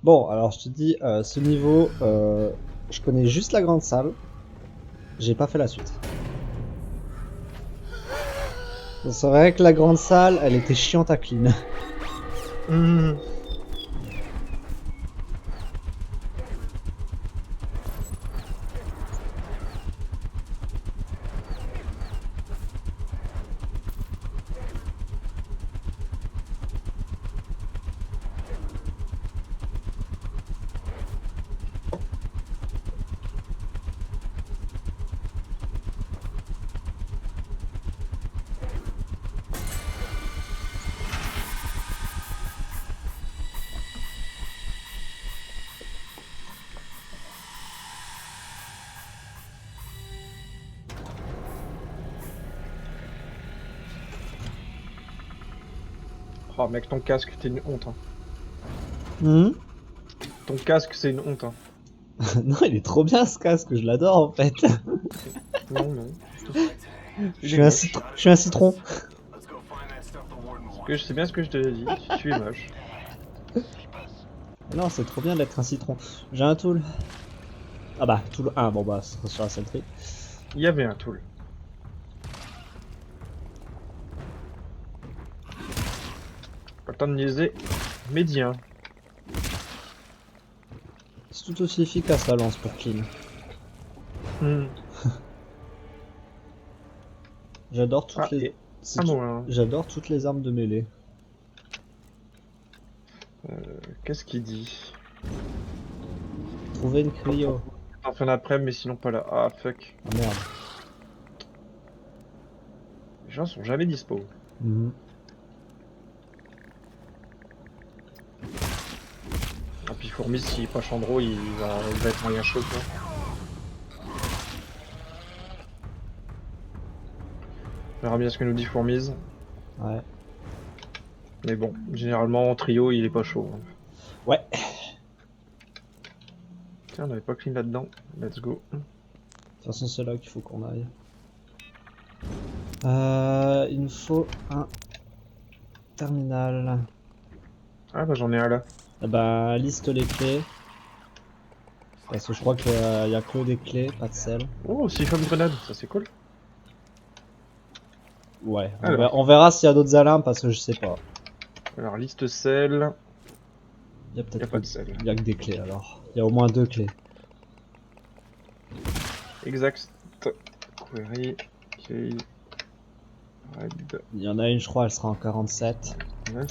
Bon, alors je te dis, ce niveau, je connais juste la grande salle. J'ai pas fait la suite. C'est vrai que la grande salle, elle était chiante à clean. Mmh. Oh mec, ton casque, t'es une honte. Hein. Hmm. Ton casque, c'est une honte. Hein. Non, il est trop bien ce casque, je l'adore en fait. Non, non. Je Il est suis un moche. citron. Je suis un citron. C'est bien ce que je te dis. Tu es moche. Non, c'est trop bien d'être un citron. J'ai un tool. Ah bah, tool 1, bon bah, ce sera sur la saleté. Il y avait un tool. Pas le temps de niaiser. Médien. C'est tout aussi efficace la lance pour clean. Mmh. J'adore toutes Ah, les... et un mot, hein. J'adore toutes les armes de mêlée. Qu'est-ce qu'il dit? Trouver une cryo. En fin d'après, mais sinon pas là. Ah, fuck. Ah merde. Les gens sont jamais dispo. Mhm. Ah, puis Fourmis, s'il est pas Chandro, il va être moyen chaud, quoi. On verra bien ce que nous dit Fourmise. Ouais. Mais bon, généralement, en trio, il est pas chaud. Hein. Ouais. Tiens, on avait pas clean là-dedans. Let's go. De toute façon, c'est là qu'il faut qu'on aille. Il nous faut un terminal. Ah bah j'en ai un là. Eh ben, liste les clés. Parce que je crois qu'il y a que des clés, pas de sel. Oh, siphon grenade, ça c'est cool. Ouais, Alors, on verra s'il y a d'autres alarmes parce que je sais pas. alors liste sel, Il y a y a peut-être pas de sel. il y a que des clés alors. Il y a au moins 2 clés. Exact. Query, key, red, Il y en a une, je crois, elle sera en 47. 9.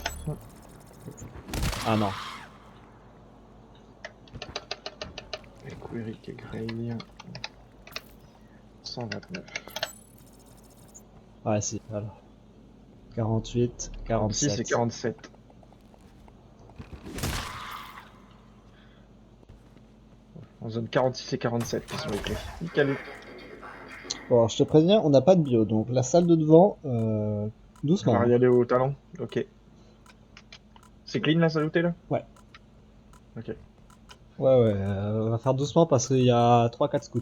Ah non. Et query, key, grey, 129. Ouais, si, voilà. 48, 46 et 47. 47. En zone 46 et 47 qui sont les clés. Nickel. Bon, alors, je te préviens, on n'a pas de bio, donc la salle de devant, On doucement. va y Hein. aller au talent. Ok. C'est clean la saluté là? Ouais. Ok. Ouais, on va faire doucement parce qu'il y a 3-4 scouts.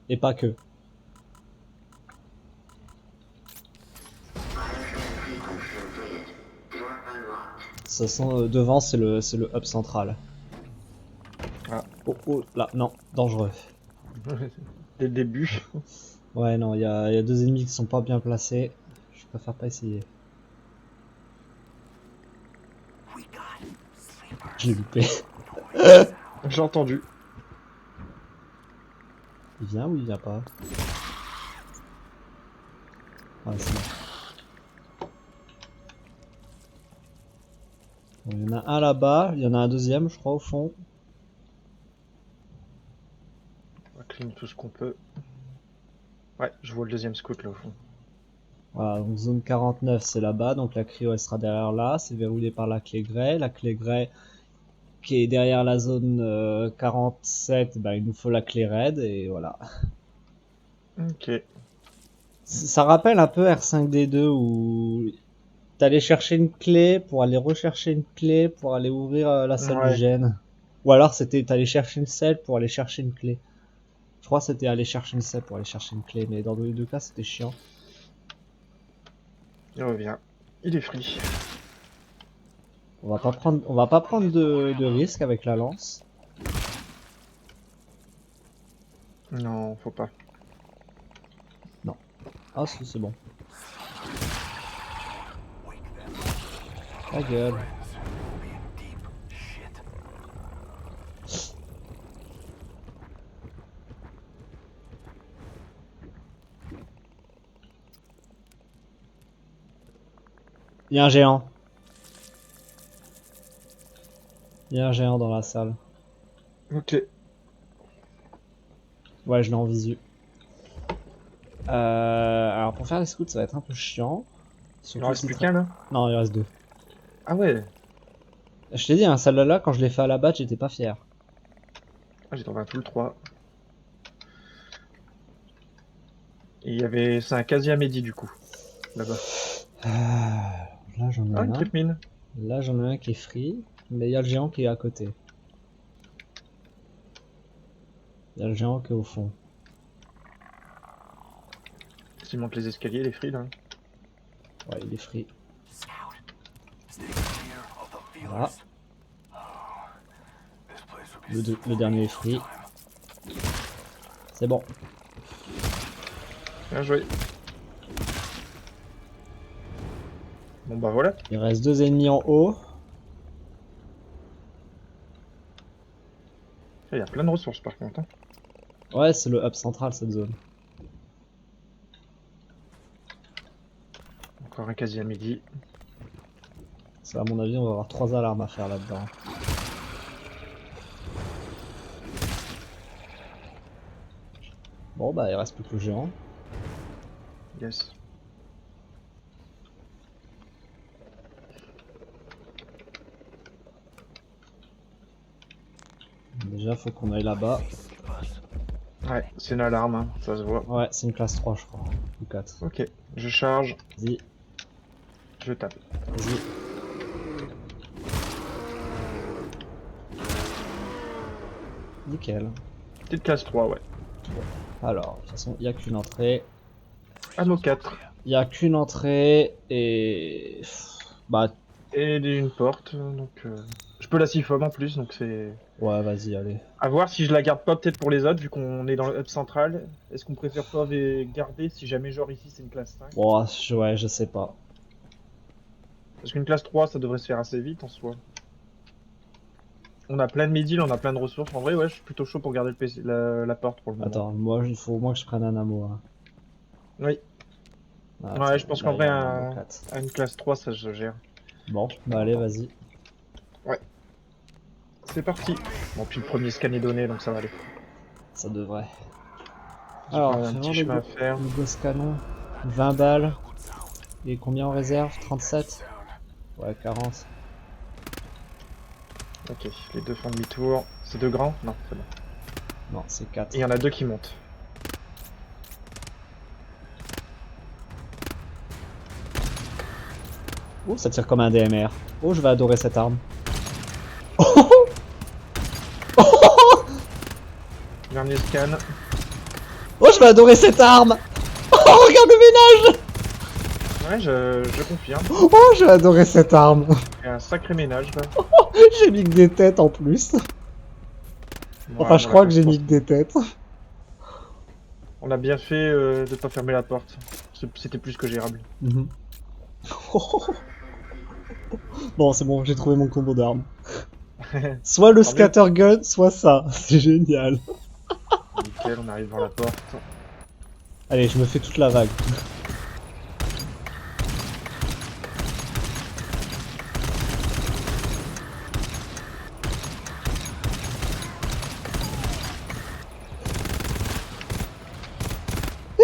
Et pas que. De toute façon, devant, c'est le hub central. Ah. Oh, oh, là, non, dangereux. Dès le début. Ouais, non, il y a 2 ennemis qui sont pas bien placés. Je préfère pas essayer. Je l'ai loupé. J'ai entendu. Il vient ou il vient pas? Ouais, c'est bon. Bon, il y en a un là-bas, il y en a un deuxième, je crois, au fond. On va clean tout ce qu'on peut. Ouais, je vois le deuxième scout là au fond. Voilà, donc zone 49, c'est là-bas, donc la cryo, elle sera derrière là. C'est verrouillé par la clé Grey. La clé Grey qui est derrière la zone 47, bah, il nous faut la clé Red, et voilà. Ok. Ça rappelle un peu R5D2 où t'allais chercher une clé pour aller rechercher une clé pour aller ouvrir la salle du Ouais. gène. Ou alors c'était t'allais chercher une selle pour aller chercher une clé. Je crois que c'était aller chercher une selle pour aller chercher une clé, mais dans les deux cas c'était chiant. Il revient. Il est free. On va pas prendre de risque avec la lance. Non, faut pas. Ah si, c'est bon. Ta gueule. Il y a un géant. Il y a un géant dans la salle. Ok. Ouais, je l'ai en visu. Alors pour faire les scouts, ça va être un peu chiant. Il en Surtout reste si plus qu'un là? Non, il reste 2. Ah ouais. Je t'ai dit, hein, celle-là, quand je l'ai fait à la batte, j'étais pas fier. Ah, j'ai trouvé un tout le 3. Et il y avait. C'est un quasi amédi du coup. Là-bas. Là, j'en ai Ah, une un. trip mine. Là, j'en ai un qui est free. Mais il y a le géant qui est à côté. Il y a le géant qui est au fond. S'il monte les escaliers, les frilles là. Ouais, il est free. Voilà. Le dernier est free. C'est bon. Bien joué. Bon bah voilà. Il reste 2 ennemis en haut. Il y a plein de ressources par contre. Hein. Ouais, c'est le hub central cette zone. Encore un quasi amédi. Ça, à mon avis, on va avoir 3 alarmes à faire là-dedans. Bon, bah, il reste plus que le géant. Yes. Déjà, faut qu'on aille là-bas. Ouais, c'est une alarme, hein, ça se voit. Ouais, c'est une classe 3, je crois. Ou 4. Ok, je charge, Vas-y, je tape. vas-y. Nickel. Petite classe 3, ouais. Alors, de toute façon, il n'y a qu'une entrée. Anneau 4. Il n'y a qu'une entrée et... Bah, Et une porte, donc... Je peux la siphon en plus, donc c'est... ouais, vas-y, allez. À voir si je la garde pas peut-être pour les autres, vu qu'on est dans le hub central. Est-ce qu'on préfère pas garder si jamais genre ici c'est une classe 5? Bon, ouais, je sais pas. Parce qu'une classe 3 ça devrait se faire assez vite en soi. On a plein de middle, on a plein de ressources. En vrai ouais je suis plutôt chaud pour garder le PC, la porte pour le moment. Attends, moi, il faut au moins que je prenne un ammo. Hein. Oui, Ah, ouais attends, je pense là, qu'en il y vrai a un ammo à 4. une classe 3 ça se gère. Bon, bah allez, vas-y. Ouais. C'est parti. Bon puis le premier scan est donné donc ça va aller. Ça devrait. J'ai Alors, pas un fais voir petit chemin à faire. le ghost canon. 20 balles. Et combien en réserve? 37? Ouais, 40. Ok, les deux font demi-tour. C'est deux grands? Non, c'est bon. Non, c'est 4. Et il y en a deux qui montent. Oh, ça tire comme un DMR. Oh, je vais adorer cette arme. Dernier scan. Oh, je vais adorer cette arme. Oh, regarde le ménage. Ouais, je confirme. Oh, je vais adorer cette arme. Il y a un sacré ménage là. J'ai mis que des têtes en plus. Enfin, Ouais, je bon, crois la que j'ai classe mis que des têtes. On a bien fait de pas fermer la porte. C'était plus que gérable. Mhm. Bon, c'est bon, j'ai trouvé mon combo d'armes. Soit le Tant mieux. scattergun, soit ça. C'est génial. Nickel, on arrive devant la porte. Allez, je me fais toute la vague.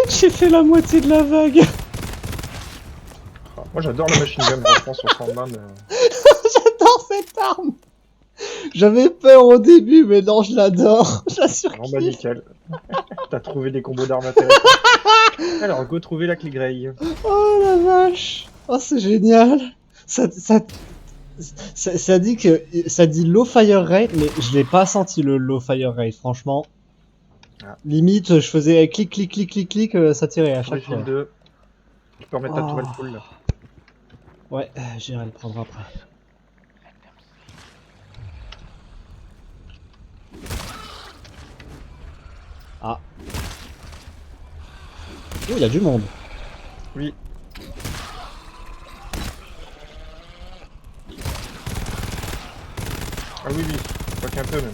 J'ai fait la moitié de la vague. Ah, moi j'adore la machine gun, franchement, sur Sandman. J'adore cette arme. J'avais peur au début, mais non, je l'adore. Je la Bon bah surkiffe. nickel. T'as trouvé des combos d'armes intéressants. Alors, go trouver la clé Grey. Oh la vache. Oh, c'est génial. Ça dit que ça dit low fire rate, mais je l'ai pas senti le low fire rate, franchement. Ah. Limite, je faisais clic, clic, clic, clic, clic, ça tirait à chaque Refill fois. 2. Tu peux remettre ta Oh. tourelle full là. Ouais, j'irai le prendre après. Oh, il y a du monde. Oui. Ah oui, oui. Pas qu'un peu même.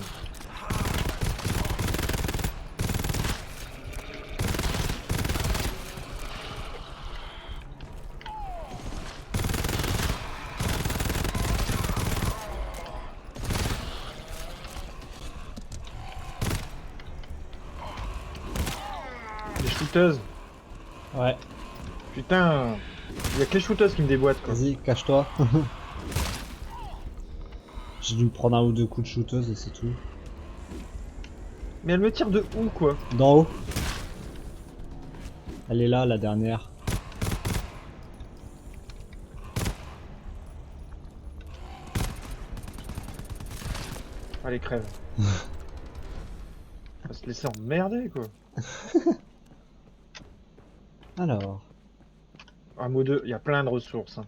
Les shooteuses. Ouais, Putain. Il y a que les shooteuses qui me déboîtent quoi. vas-y, cache-toi. J'ai dû me prendre un ou deux coups de shooteuse et c'est tout. Mais elle me tire de où quoi? D'en haut. Elle est là, la dernière. Allez, crève. On va se laisser emmerder quoi. Alors, Un mot 2, il y a plein de ressources. Hein.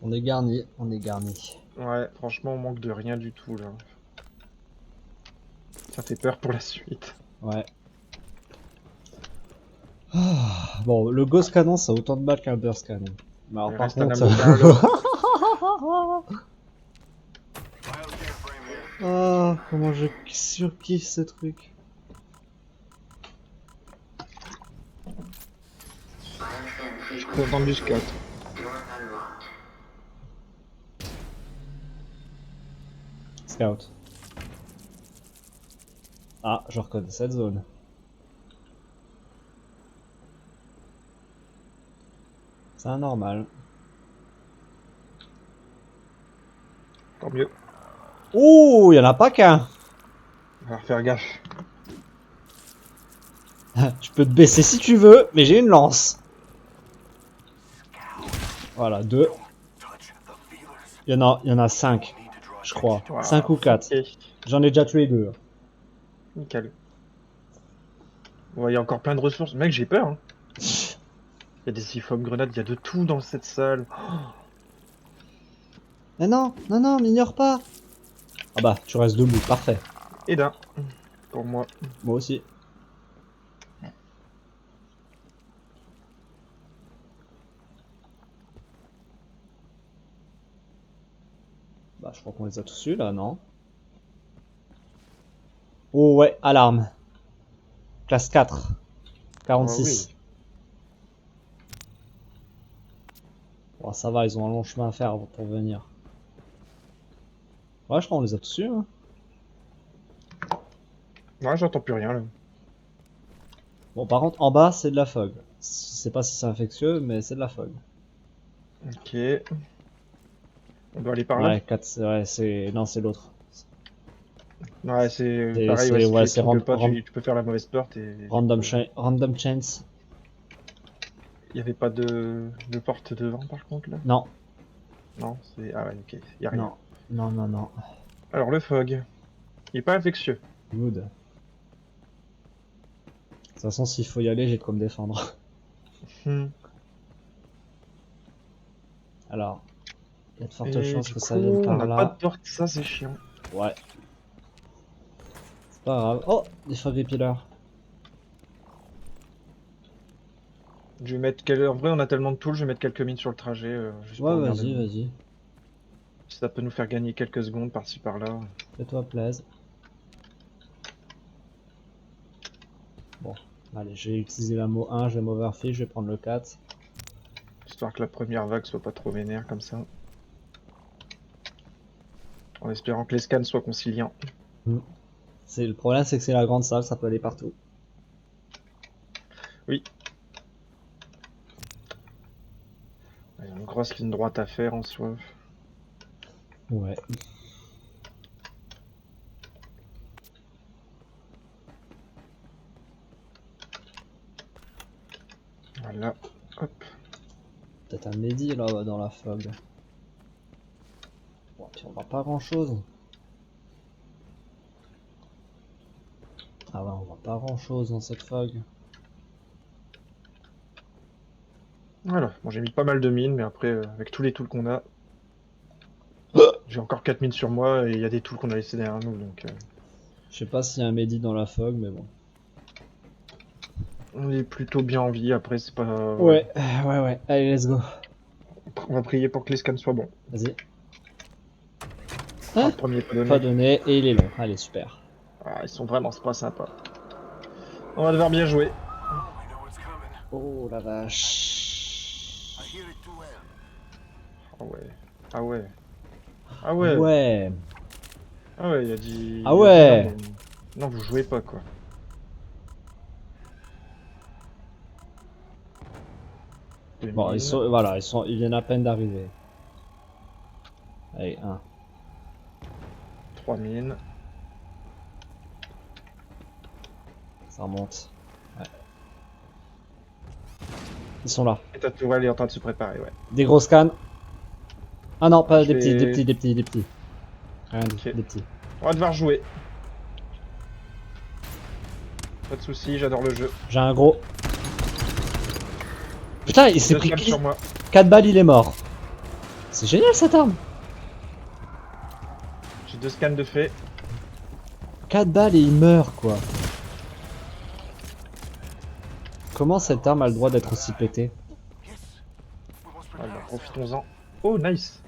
on est garni, on est garni. Ouais, franchement, on manque de rien du tout là. Ça fait peur pour la suite. Ouais. Ah, bon, le Ghost Cannon, ça a autant de balles qu'un Burst Cannon. Mais alors, Il par reste un contre... avocat là. Ah, comment je surkiffe ce truc. Je suis content du scout. Scout. Ah, je reconnais cette zone. C'est anormal. Tant mieux. Oh, y en a pas qu'un. On va faire gaffe. Tu peux te baisser si tu veux, mais j'ai une lance. Voilà, deux. Il y en a cinq, je crois. Wow. 5 ou 4. Ok. J'en ai déjà tué deux. Nickel. Bon, il y a encore plein de ressources. Mec, j'ai peur. Hein. Il y a des siphons grenades, il y a de tout dans cette salle. Mais non, non, non, m'ignore pas. Ah bah, tu restes debout, parfait. Et d'un. Pour moi. Moi aussi. Bah, je crois qu'on les a tous eus là, non? Oh ouais, alarme. Classe 4. Ah 46. oui. Bon, ça va, ils ont un long chemin à faire pour venir. Ouais, je crois qu'on les a tous eus. Hein. Ouais, j'entends plus rien là. Bon, par contre, en bas, c'est de la fog. Je sais pas si c'est infectieux, mais c'est de la fog. Ok. On doit aller par là? Ouais, 4, ouais, c'est... Non, c'est l'autre. Ouais, c'est pareil, ouais, si tu Ouais, les c'est pingles pas, tu peux faire la mauvaise porte et du coup, random chance. il n'y avait pas de porte devant par contre là? Non, Non, c'est... Ah ouais, ok, il a rien. non, non, non, non. Alors le fog, il est pas infectieux. Good. De toute façon, s'il faut y aller, j'ai de quoi me défendre. Hmm. Alors, il y a de fortes Et chances du que ça coup, vienne on par n'a pas de là. porte, ça c'est chiant. Ouais, c'est pas grave. Oh, des fog repealers. Je vais mettre... En vrai, on a tellement de tools, je vais mettre quelques mines sur le trajet, juste Ouais, pour emmerder le vas-y, monde. vas-y. Ça peut nous faire gagner quelques secondes par-ci par-là. Fais-toi plaisir. Bon, allez, je vais utiliser la mot 1, je vais m'overfish, je vais prendre le 4. Histoire que la première vague soit pas trop vénère comme ça. En espérant que les scans soient conciliants. Le problème, c'est que c'est la grande salle, ça peut aller partout. Oui. Il y a une grosse ligne droite à faire en soi. Ouais. Voilà. Hop. Peut-être un Mehdi là dans la fog. Bon, puis on voit pas grand chose. Ah ouais, on voit pas grand chose dans cette fog. Voilà. Bon, j'ai mis pas mal de mines, mais après, avec tous les tools qu'on a, j'ai encore 4 mines sur moi et il y a des tools qu'on a laissés derrière nous. Donc, Je sais pas s'il y a un Mehdi dans la fog, mais bon. On est plutôt bien en vie, après c'est pas... Ouais, ouais. Allez, let's go. On va prier pour que les scans soient bons. Vas-y. Ah, Hein? le premier pas Pas donné. donné, et il est long. Allez, super. Ah, ils sont vraiment pas sympas. On va devoir bien jouer. Oh la vache. Ah ouais. Ah ouais. Ah Ah ouais. ouais. Ah ouais, Ah il a dit non, ouais. mais... Non, vous jouez pas, quoi. Deux Bon, mines. voilà, ils viennent à peine d'arriver. Allez, un. 3 mines. Ça remonte. Ouais. Ils sont là. Et ta tourelle est en train de se préparer, ouais. Des gros scans. Ah non, Ah, pas je des petits, des vais... petits, des petits, des petits. Rien dit, Ok. des petits. On va devoir jouer. Pas de soucis, j'adore le jeu. J'ai un gros. Putain, il s'est Deux pris scans sur moi. 4 balles, il est mort. C'est génial cette arme. J'ai 2 scans de fait. 4 balles et il meurt quoi. Comment cette arme a le droit d'être aussi pétée? Ah bah, profitons-en. Oh, nice.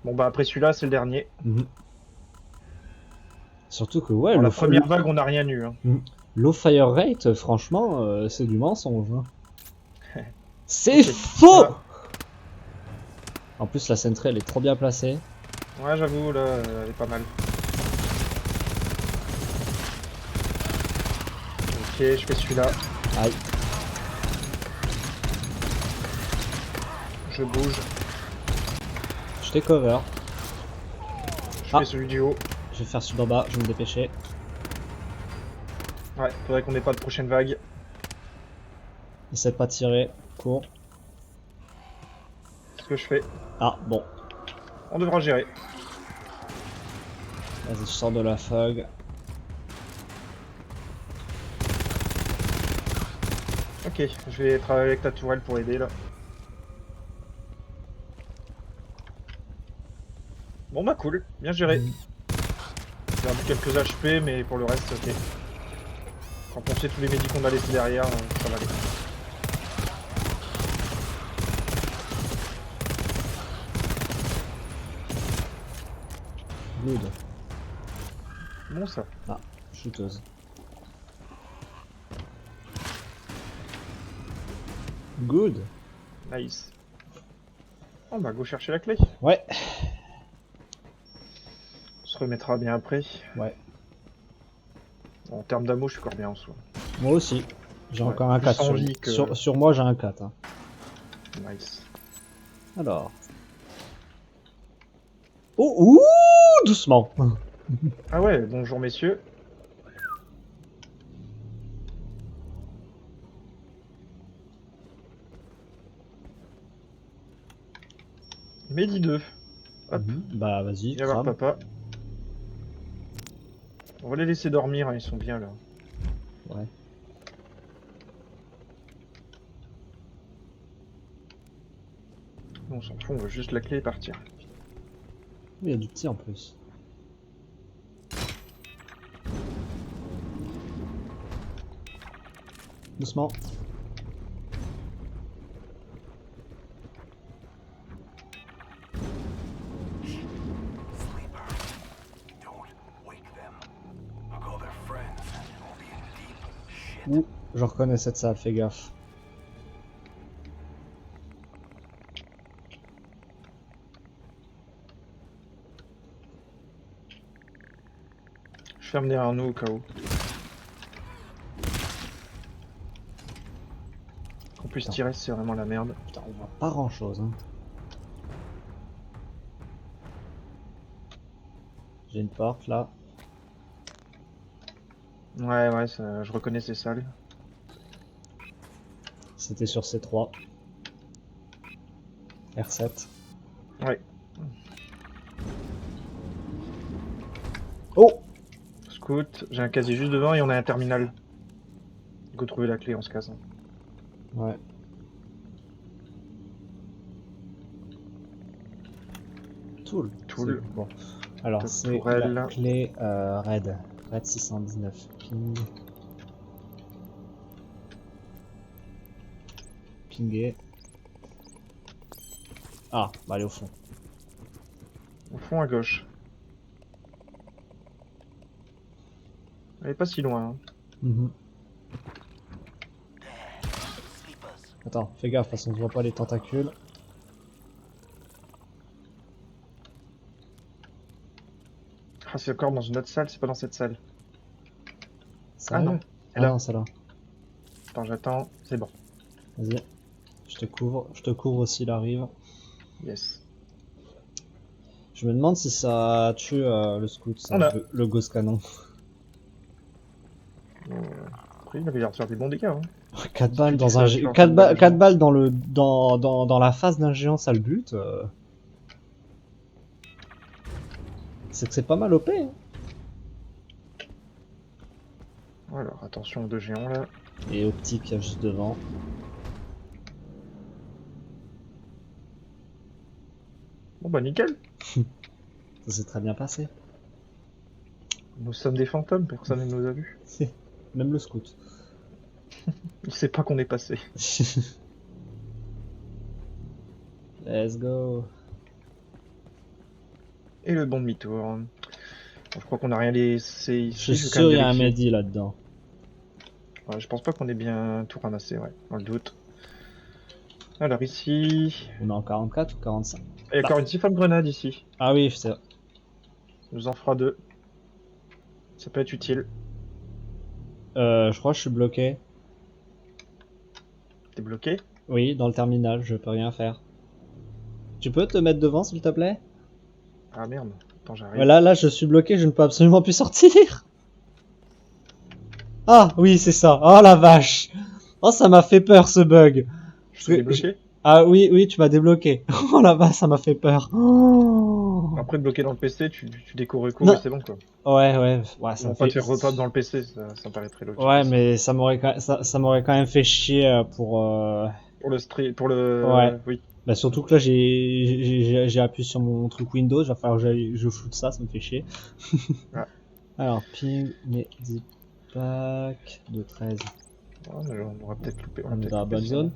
Bon bah après celui-là, c'est le dernier. Mhm. Surtout que ouais, Bon, la première vague, on n'a rien eu. Hein. low fire rate, franchement, c'est du mensonge. Hein. C'est Ok. faux. Ah, En plus, la sentry elle est trop bien placée. ouais, j'avoue, là, elle est pas mal. Ok, je fais celui-là. Aïe. Je bouge. Je t'ai cover. Je fais celui du haut. Je vais faire celui d'en bas, je vais me dépêcher. Ouais, faudrait qu'on ait pas de prochaine vague. Essaie de pas tirer. Cours. C'est ce que je fais. Ah, bon. On devra gérer. Vas-y, je sors de la fog. Ok, je vais travailler avec ta tourelle pour aider là. Bon bah cool, bien géré. J'ai perdu quelques HP, mais pour le reste, ok. Quand on sait tous les médis qu'on a laissés derrière, ça va aller. Good. Bon ça. Ah, shooteuse. Good. Nice. On va go chercher la clé. Ouais. On se remettra bien après. Ouais. Bon, en termes d'ammo, je suis encore bien en soi. Moi aussi. J'ai Ouais, encore un plus 4 sur, envie que- sur moi, j'ai un 4. Hein. Nice. Alors. Oh, ouh, doucement. Ah ouais, bonjour messieurs. Mehdi 2. Hop, Bah vas-y, viens voir crame. papa. On va les laisser dormir, hein, ils sont bien là. Ouais. On s'en fout, on veut juste la clé et partir. Il y a du petit en plus. Doucement. Ouh, je reconnais cette salle, fais gaffe. Je ferme derrière nous au cas où. Qu'on puisse Attends. tirer, c'est vraiment la merde. Putain, on voit pas grand chose. Hein. J'ai une porte là. Ouais, ça, je reconnais ces salles. C'était sur C3. R7. Ouais. Oh! Scout, j'ai un casier juste devant et on a un terminal. Il faut trouver la clé, on se casse. Hein. Ouais. Tool. Tool. C'est- Bon. Alors, Top c'est tourelle. la clé Red. Red 619. Ping. pinguer. Ah, bah aller au fond. Au fond à gauche. Elle est pas si loin. Hein. Mhm. Attends, fais gaffe, parce qu'on ne voit pas les tentacules. Ah, c'est encore dans une autre salle, c'est pas dans cette salle. Ah Sérieux? non, Ah elle est là. non, c'est là. Attends, j'attends, c'est bon. Vas-y. Je te couvre s'il arrive. Yes. Je me demande si ça tue le scout, ça, On a. le ghost canon. Après, il avait l'air de faire des bons dégâts. Hein. 4 Si balles tu dis que dans ça un tue en 4 4 balles, quatre balles dans le dans la face d'un géant, ça le bute. C'est que c'est pas mal OP. Hein. Alors, attention aux deux géants là. Et optique juste devant. Bon bah nickel. Ça s'est très bien passé. Nous sommes des fantômes, personne ne nous a vus. Même le scout. Il sait pas qu'on est passé. Let's go. Et le bon demi-tour. Bon, je crois qu'on a rien laissé Je ici, suis je vais quand même sûr il y a un vérifier. Mehdi là-dedans. Ouais, je pense pas qu'on ait bien tout ramassé, ouais, dans le doute. Alors ici... On est en 44 ou 45? Il y a encore une siphon grenade ici. Ah oui, c'est... Nous en fera deux. Ça peut être utile. je crois que je suis bloqué. T'es bloqué? Oui, dans le terminal, je peux rien faire. Tu peux te mettre devant s'il te plaît? Ah merde, attends, Ouais, j'arrive. là, je suis bloqué, je ne peux absolument plus sortir. Ah, oui, c'est ça. Oh la vache. Oh, ça m'a fait peur ce bug. Je Parce t'ai que débloqué? Ah oui, oui, tu m'as débloqué. Oh la vache, ça m'a fait peur. Oh. Après, bloqué dans le PC, tu découvres recours et Non. c'est bon quoi. Ouais, Ils ça me vont pas fait... te faire repop dans le PC, ça me paraîtrait logique Ouais, aussi. mais ça m'aurait quand même fait chier pour... Pour le stream, pour Ouais. le... Oui. Bah surtout que là, j'ai appuyé sur mon truc Windows, il va falloir que je floute ça me fait chier. Ah, Alors, ping, Medipack de 13. ouais, on aura peut-être loupé, on a On est peut-être dans la loupé bonne ça, non? zone.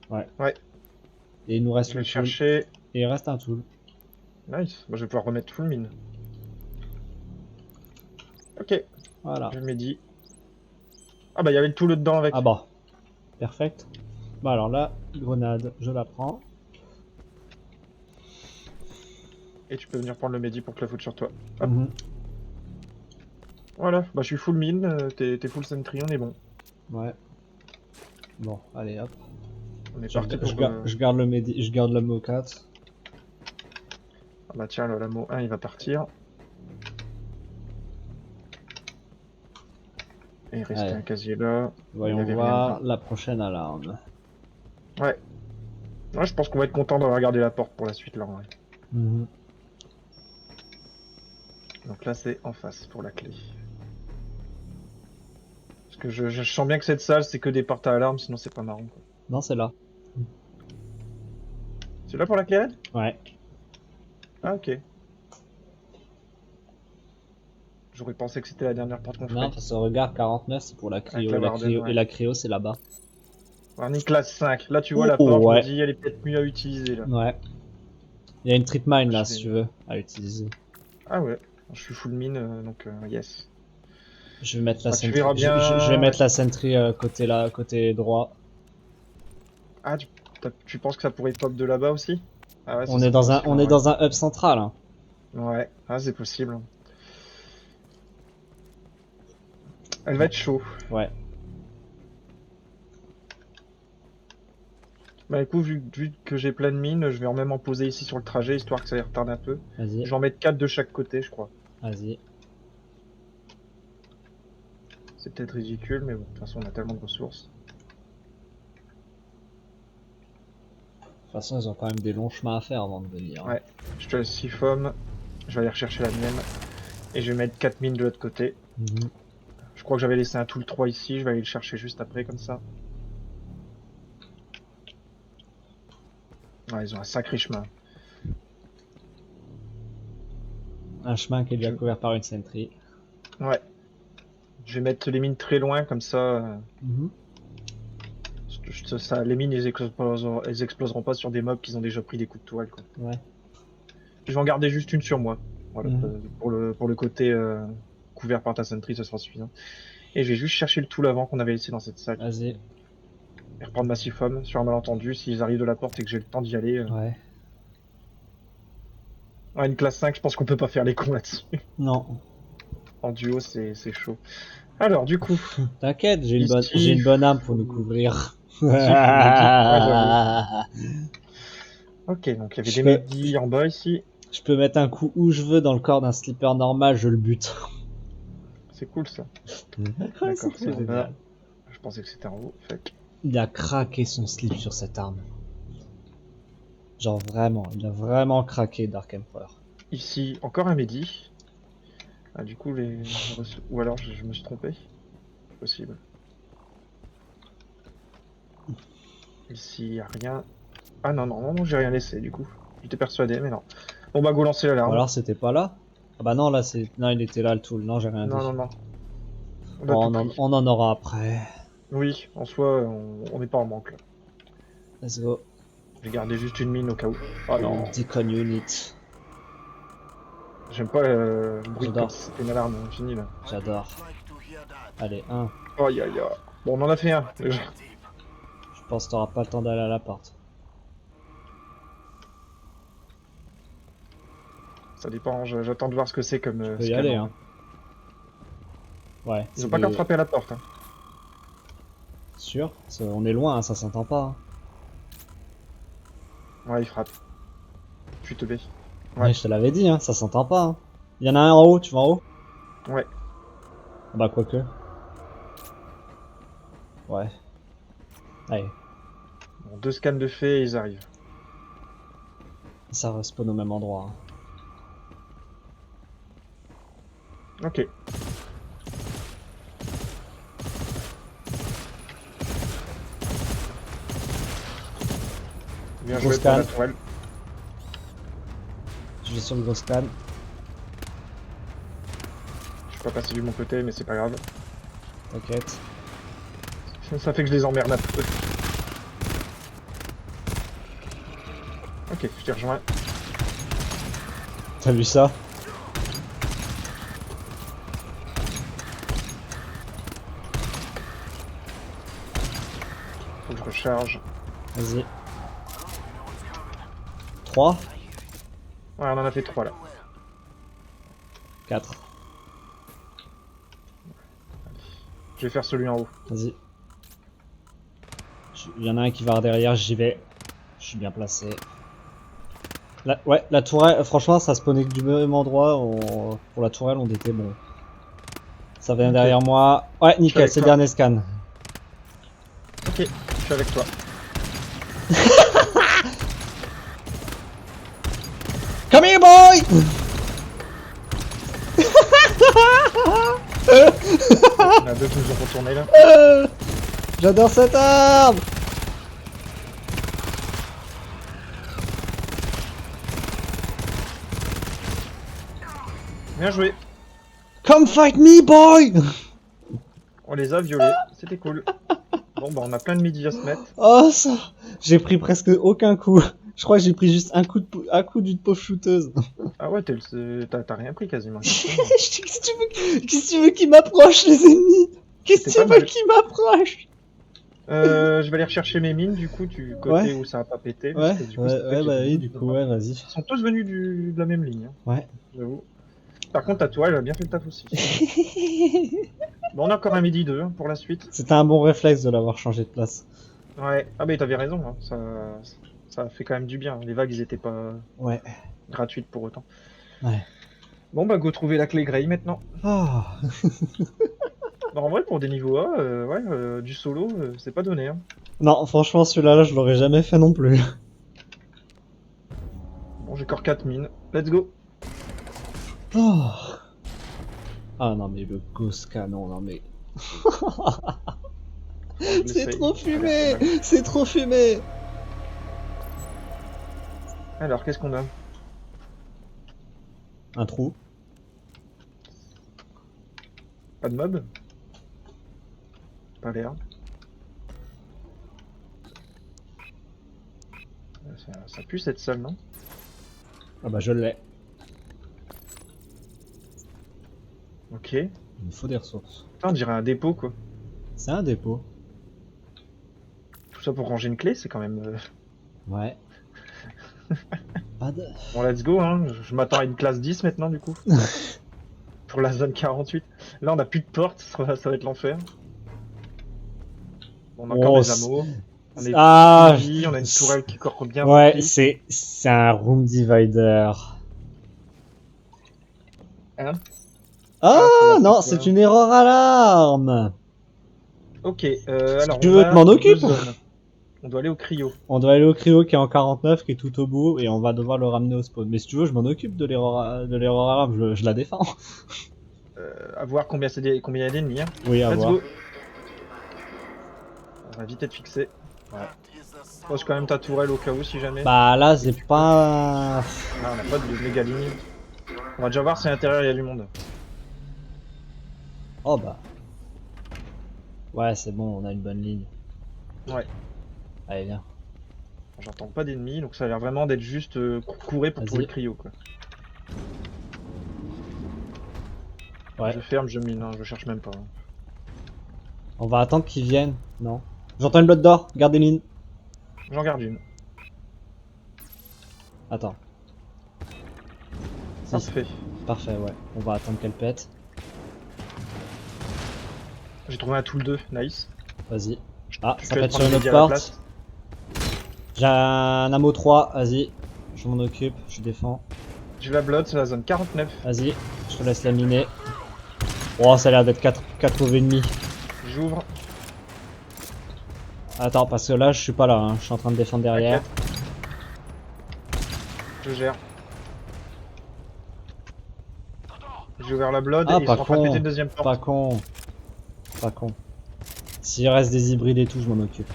Ouais. Ouais, Et il nous reste je vais le tool. chercher. Et il reste un tool. Nice, moi je vais pouvoir remettre full mine. Ok, Voilà. je m'ai dit. Ah bah il y avait le tool dedans Ah avec. bah, perfect. Bah alors là, grenade, je la prends. Et tu peux venir prendre le medi pour que la foute sur toi. Hop, Mhm. voilà, bah je suis full mine, t'es full sentry, on est bon. Ouais. Bon, allez hop. On est parti pour... Je garde le médi, je garde la Mo4. Ah bah tiens, le Lamo 1 il va partir. Et il restait Allez, un casier là. Il n'y voyons avait rien dedans. voir la prochaine alarme. Ouais. Ouais, je pense qu'on va être content d'avoir gardé la porte pour la suite là. Ouais. Mhm. Donc là c'est en face pour la clé. Parce que je sens bien que cette salle c'est que des portes à alarme, sinon c'est pas marrant. Quoi. Non, c'est là. C'est là pour la clé raide? Ouais. Ah ok. J'aurais pensé que c'était la dernière porte qu'on Non, ferait. parce que regarde, 49, c'est pour la Avec cryo. la Et la Warden, cryo, et ouais. la cryo c'est là-bas. Warning classe 5. Là tu vois Oh, la porte, je me ouais. dis elle est peut-être mieux à utiliser là. Ouais. Il y a une trip mine là, Je si vais... tu veux, à utiliser. Ah ouais. Je suis full mine, donc yes. Je vais mettre la Bah, tu sentry. verras Je vais bien. Ouais. mettre la sentry côté là, côté droit. Ah, tu penses que ça pourrait pop de là-bas aussi? Ah ouais, ce On est serait dans un, possible on en est vrai. dans un hub central. Hein. Ouais, ah, c'est possible. Elle va être chaud. Ouais. Bah, du coup, vu que j'ai plein de mines, je vais en même en poser ici sur le trajet, histoire que ça les retarde un peu. Vas-y, Je vais en mettre 4 de chaque côté, je crois. vas-y. C'est peut-être ridicule, mais bon, de toute façon, on a tellement de ressources. De toute façon, ils ont quand même des longs chemins à faire avant de venir. Hein. Ouais, je te laisse 6 femmes. Je vais aller rechercher la mienne. Et je vais mettre 4 mines de l'autre côté. Mhm. Je crois que j'avais laissé un tool 3 ici, je vais aller le chercher juste après, comme ça. Ouais, ils ont un sacré chemin. Un chemin qui est déjà Je- couvert par une sentry. Ouais. Je vais mettre les mines très loin, comme ça. Mhm. Les mines, elles exploseront pas sur des mobs qui ont déjà pris des coups de toile, quoi. Ouais. Je vais en garder juste une sur moi. Voilà, Mhm. pour le côté couvert par ta sentry, ce sera suffisant. Et je vais juste chercher le tool avant qu'on avait laissé dans cette salle. Vas-y. Et reprendre Massif Homme sur un malentendu. S'ils arrivent de la porte et que j'ai le temps d'y aller. Ouais. Ouais, une classe 5, je pense qu'on peut pas faire les cons là-dessus. Non. En duo, c'est chaud. Alors, du coup, T'inquiète, j'ai ici, une bonne âme pour nous faut... couvrir. ici, il faut Mehdi. Ouais, j'avoue. Ok, donc il y avait Je des peux, Mehdi en bas ici. je peux mettre un coup où je veux dans le corps d'un slipper normal, je le bute. C'est cool ça. Ouais, c'est D'accord, c'est trop en bas. génial. Je pensais que c'était en haut. Fait. Il a craqué son slip sur cette arme. Genre vraiment, il a vraiment craqué Dark Emperor. Ici, encore un Mehdi. Ah, du coup, ou alors je me suis trompé. Possible. Ici, il n'y a rien. Ah non, non, non, non, j'ai rien laissé du coup. J'étais persuadé, mais non. Bon bah go lancer Ou l'alarme. alors c'était pas là. Ah bah non, là c'est. Non, il était là le tool. Non, j'ai rien Non, non, dit. non. On a tout Bon, pris. on en aura après. Oui, en soi, on n'est pas en manque là. Let's go. J'ai gardé juste une mine au cas où. Oh non, Deacon unit. j'aime pas le bruit comme J'adore. si c'était une alarme infinie là. J'adore. Allez, un. Aïe aïe aïe. Bon, on en a fait un déjà. Je pense que t'auras pas le temps d'aller à la porte. Ça dépend, j'attends de voir ce que c'est comme Tu peux y scan aller, en hein. vrai. Ouais, Ils ont c'est pas qu'à des. frapper à la porte. Hein. Sûr on est loin, hein, ça s'entend pas. Hein. Ouais, ils frappent. Je suis teubé. Ouais, Ouais, je te l'avais dit, hein, ça s'entend pas. Hein. Il y en a un en haut, tu vas en haut? ouais. Ah bah, quoique. Ouais. Allez, Bon, 2 scans de fait et ils arrivent. ça respawn au même endroit. Hein. Ok. Bien Gros joué pour la scan. toile. Je vais sur le gros scan. Je suis pas passé du bon côté, mais c'est pas grave. T'inquiète. Ça fait que je les emmerde un peu. Ok, je t'ai rejoint. T'as vu ça? Faut que je recharge. Vas-y. 3, Ouais, on en a fait 3 là. 4. Je vais faire celui en haut. Vas-y. Il y en a un qui va derrière, j'y vais. Je suis bien placé. Ouais, la tourelle, franchement, ça spawnait du même endroit. Pour la tourelle, on était bon. Ça vient Ok, derrière moi. Ouais, je suis nickel, avec c'est le toi. dernier scan. Ok, je suis avec toi. Come here, boy! On a deux qui nous ont retourné là. J'adore cette arme! Bien joué. Come fight me, boy! On les a violés. C'était cool. Bon, bah on a plein de midi à se mettre. Oh, ça! J'ai pris presque aucun coup. Je crois que j'ai pris juste un coup d'une pauvre shooteuse. Ah ouais, t'as rien pris quasiment. Qu'est-ce que tu veux qu'ils m'approchent, les ennemis? Qu'est-ce que C'était tu pas veux mal. qu'ils m'approchent? Je vais aller rechercher mes mines du coup du Ouais, côté où ça a pas pété parce ouais, que du coup ça fait ouais, qu'il y a bah des oui, mines du qui coup, ouais, vas-y. sont tous venus de la même ligne, hein, Ouais. j'avoue. Par contre, ta toile a bien fait le taf aussi. Bon, on a encore un midi 2 pour la suite. C'était un bon réflexe de l'avoir changé de place. Ouais. Ah mais t'avais raison, hein. Ça fait quand même du bien. Les vagues, ils étaient pas Ouais, gratuites pour autant. ouais. Bon bah go trouver la clé Grey maintenant. Ah. Bah, en vrai, pour des niveaux A, ouais, du solo, c'est pas donné. Hein. Non, franchement, celui-là, je l'aurais jamais fait non plus. Bon, j'ai encore 4 mines. Let's go. Oh. Ah non, mais le ghost canon, non mais... Bon, je C'est l'essaye. trop Ça a l'air pas fumé! mal. C'est trop fumé! Alors, qu'est-ce qu'on a? Un trou. Pas de mob? Pas l'air. Ça pue cette salle, non? Ah bah je l'ai. Ok. Il me faut des ressources. Putain, on dirait un dépôt, quoi. C'est un dépôt. Tout ça pour ranger une clé, c'est quand même... Ouais. Pas de... Bon, let's go, hein. Je m'attends à une classe 10 maintenant, du coup. Pour la zone 48. Là, on a plus de porte, ça va être l'enfer. On a encore Oh, des hameaux. On est ah, vie, on a une tourelle qui corps bien ouais, remplie. c'est un room divider. Hein? Ah ça va, non, c'est c'est quoi? une erreur alarme. Ok, Si alors tu on veux, je a m'en deux occupe. zones. On doit aller au cryo. On doit aller au cryo qui est en 49, qui est tout au bout, et on va devoir le ramener au spawn. Mais si tu veux, je m'en occupe de l'erreur alarme, je la défends. À voir combien combien il y a d'ennemis. Hein. Oui, à Let's voir. go. On va vite être fixé. Ouais. Pose quand même ta tourelle au cas où si jamais. Bah là, c'est pas... Là, on n'a pas de méga ligne. On va déjà voir si à l'intérieur il y a du monde. Oh bah... Ouais, c'est bon, on a une bonne ligne. Ouais. Allez, viens. J'entends pas d'ennemis, donc ça a l'air vraiment d'être juste courir pour trouver le cryo, quoi. Ouais. Je ferme, je mine, hein, je cherche même pas. Hein. On va attendre qu'ils viennent. Non. J'entends une blotte d'or, garde des mines. J'en garde une. Attends. Si, Parfait. parfait, ouais. On va attendre qu'elle pète. J'ai trouvé un tool 2, nice. Vas-y. Ah, Je ça vais pète prendre sur une autre méga à la porte. place. J'ai un ammo 3, vas-y. Je m'en occupe, je défends. J'ai la blood, c'est la zone 49. Vas-y, je te laisse la miner. Oh, ça a l'air d'être 4 mauvais ennemis. J'ouvre. Attends, parce que là, je suis pas là, hein. Je suis en train de défendre derrière. Je gère. J'ai ouvert la blood Ah, et ils pas sont en train de con. péter une deuxième porte. Pas con. Pas con. S'il reste des hybrides et tout, je m'en occupe.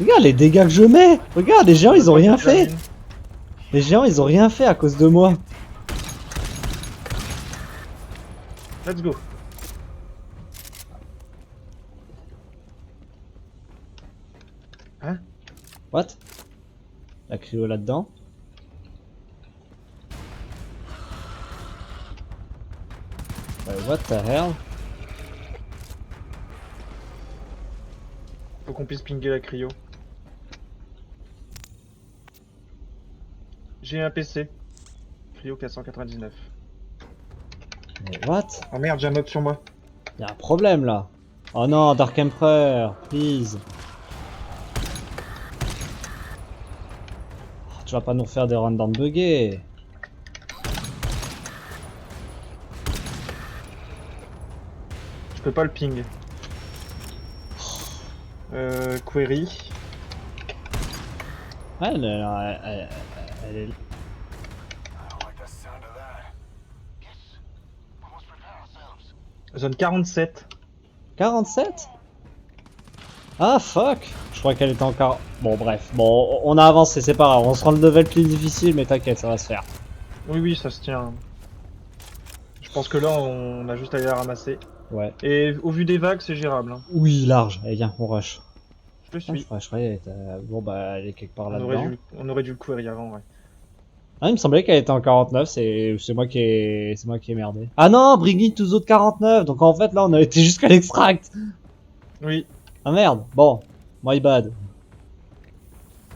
Regarde les dégâts que je mets. Regarde, les géants, ils ont rien fait. Les géants, ils ont rien fait à cause de moi. Let's go. Hein? What? La cryo là-dedans. Ouais, what the hell? Faut qu'on puisse pinguer la cryo. J'ai un PC. Cryo 499. Mais what? Oh merde, j'ai un mob sur moi. Y'a un problème là. Oh non, Dark Emperor, please. Oh, tu vas pas nous faire des rundown buggés. Je peux pas le ping. Query. Ouais, elle est... Zone 47. 47? Ah fuck! Je crois qu'elle était encore... Bon bref, bon on a avancé, c'est pas grave, on se rend le level plus difficile mais t'inquiète, ça va se faire. Oui, oui, ça se tient. Je pense que là, on a juste à aller la ramasser. Ouais. Et au vu des vagues, c'est gérable. Hein. Oui, large, allez viens, on rush. Je te Ah, suis. je croyais qu'elle était... Bon bah elle est quelque part là-dedans. On aurait dû le query avant, ouais. Ah, il me semblait qu'elle était en 49, c'est moi qui ai merdé. Ah non, bring it to zone 49, donc en fait là on a été jusqu'à l'extract. Oui. Ah merde, bon, my bad.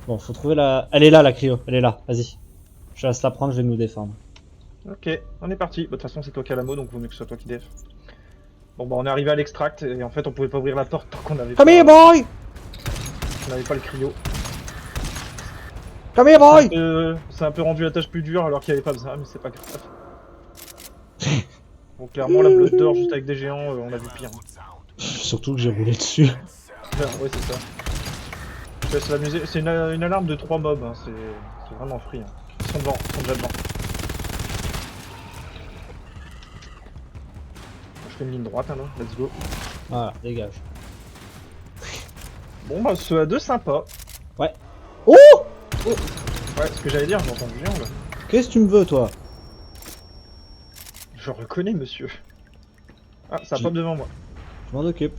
Bon, faut trouver la... Elle est là la cryo, elle est là, vas-y. Je laisse la prendre, je vais nous défendre. Ok, on est parti. Bah, de toute façon, c'est toi qui as la mot, donc vaut mieux que ce soit toi qui def. Bon, bah, on est arrivé à l'extract, et en fait, on pouvait pas ouvrir la porte tant qu'on avait Come here boy! on avait pas le cryo. Come here boy! C'est un peu rendu la tâche plus dure alors qu'il n'y avait pas besoin, mais c'est pas grave. Bon, clairement, la blotte d'or juste avec des géants, on a vu pire. Surtout que j'ai roulé dessus. Ouais, c'est ça. Je laisse l'amuser. C'est une alarme de 3 mobs, hein. C'est vraiment free. Hein. Ils sont devant, ils sont déjà devant. Je fais une ligne droite, alors, let's go. Voilà, dégage. Bon, bah, ce A2 sympa. Ouais. Oh! Ouais, ce que j'allais dire, j'entends du géant là. Qu'est-ce que tu me veux toi? Je reconnais, monsieur. Ah, ça pop devant moi. Je m'en occupe.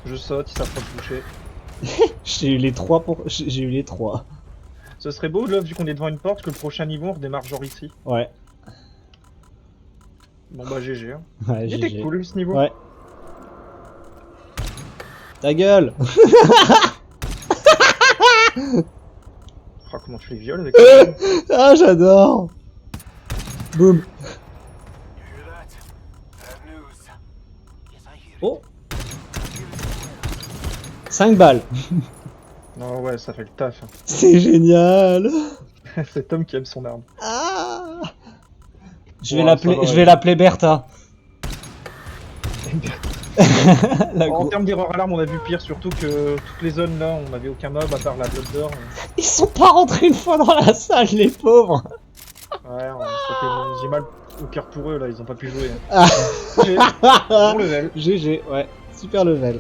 Je saute, il s'approche toucher. J'ai eu les 3 pour... J'ai eu les 3. Ce serait beau, là, vu qu'on est devant une porte, que le prochain niveau, on redémarre genre ici. Ouais. Bon bah GG. Hein. Ouais, Il était GG. cool ce niveau. Ouais. Ta gueule. Oh, comment tu les violes avec ça. Ah, j'adore. Boum. Oh. 5 balles. Non ouais, ça fait le taf. Hein. C'est génial. C'est Tom qui aime son arme. Ah. Je Ouais, vais l'appeler Bertha. La En gros- termes d'erreur alarme, on a vu pire, surtout que toutes les zones là, on n'avait aucun mob à part la Blood d'or. Ils sont pas rentrés une fois dans la salle, les pauvres. Ouais, j'ai mal au cœur pour eux là, ils ont pas pu jouer. Hein. Ah. Bon level. GG, ouais, super level.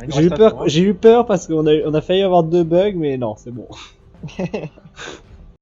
Il nous reste à faire, hein. J'ai eu peur parce qu'on a failli avoir 2 bugs, mais non, c'est bon.